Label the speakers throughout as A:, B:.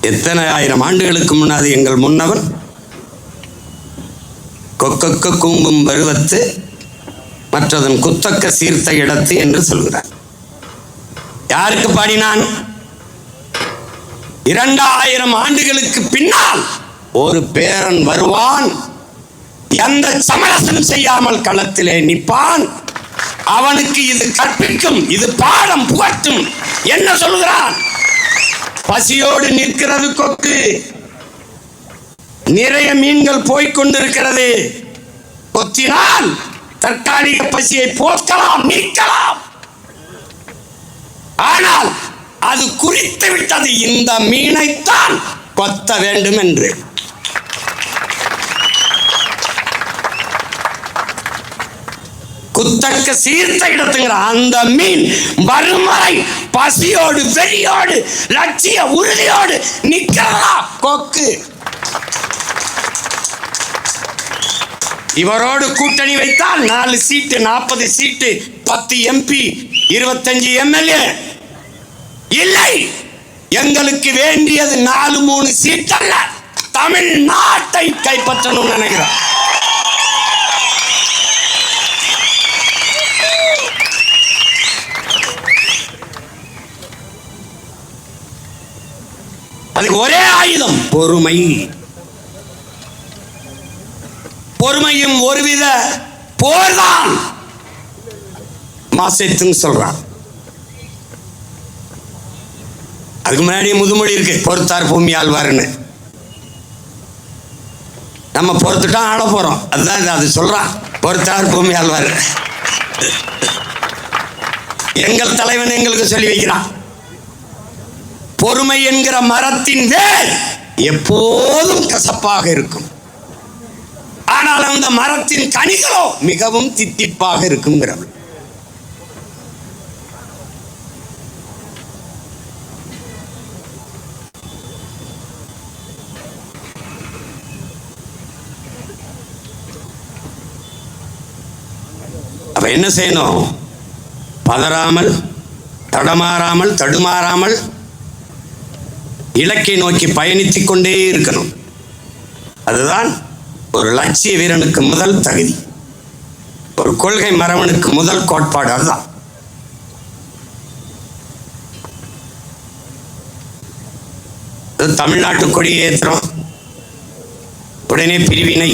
A: எத்தனை ஆயிரம் ஆண்டுகளுக்கு முன்னாடி எங்கள் முன்னவன் கொக்கொக்க கூம்பும் பருவத்து மற்றதன் குத்தக்க சீர்த்த இடத்து என்று சொல்கிறார். யாருக்கு பாடினான்? 2000 ஆண்டுகளுக்கு பின்னால் ஒரு பேரன் வருவான், எந்த சமரசம் செய்யாமல் களத்திலே நிற்பான், அவனுக்கு இது கற்பிக்கும், இது பாடம் புகட்டும். என்ன சொல்கிறான்? பசியோடு நிற்கிறது கொக்கு, நிறைய மீன்கள் போய்கொண்டிருக்கிறது, கொத்தினால் தற்காலிக பசியை போக்கலாம், நீக்கலாம். ஆனால் அது குறித்து விட்டது, இந்த மீனைத்தான் கொத்த வேண்டும் என்று. குத்தக்க சீர்த்த இடத்துங்கிற அந்த மீன் வறுமறை பசியோடு வெறியோடு லட்சிய உறுதியோடு நிக்கிறதா கொக்கு. இவரோடு கூட்டணி வைத்தால் 4 சீட்டு, 40 சீட்டு, 10 MP, 25 MLA. இல்லை, எங்களுக்கு வேண்டியது 4-3 சீட் அல்ல, தமிழ்நாட்டை கைப்பற்றணும் நினைக்கிறோம். அதுக்கு ஒரே ஆயுதம் பொறுமை. பொறுமையும் ஒருவித போர்தான் மாசத்துன்னு சொல்றான். அதுக்கு முன்னாடி முதுமொழி இருக்கு, பொறுத்தார் பூமி ஆழ்வார்னு. நம்ம பொறுத்துட்டா ஆட போறோம், அதுதான் அது சொல்றான், பொறுத்தார் பூமி ஆழ்வார். எங்கள் தலைவன் எங்களுக்கு சொல்லி வைக்கிறான், பொறுமை என்கிற மரத்தின் வேர் எப்போதும் கசப்பாக இருக்கும், ஆனால் அந்த மரத்தின் கனிகளோ மிகவும் தித்திப்பாக இருக்கும். அப்ப என்ன செய்யணும்? பதறாமல், தடமாறாமல், தடுமாறாமல் இலக்கை நோக்கி பயணித்துக் கொண்டே இருக்கணும். அதுதான் ஒரு லட்சிய வீரனுக்கு முதல் தகுதி, ஒரு கொள்கை மரவனுக்கு முதல் கோட்பாடு. அதுதான் தமிழ்நாட்டு கொடியை ஏற்றுறோம், உடனே பிரிவினை,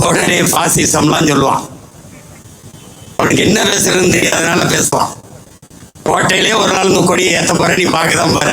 A: உடனே பாசிசம்லாம் சொல்லுவான். அவனுக்கு என்ன பேசுறதுன்னு தெரியாதனால பேசுவான். கோட்டையிலே ஒரு நாள் இந்த கொடியை ஏற்ற போற, நீ பார்க்கதான் போற.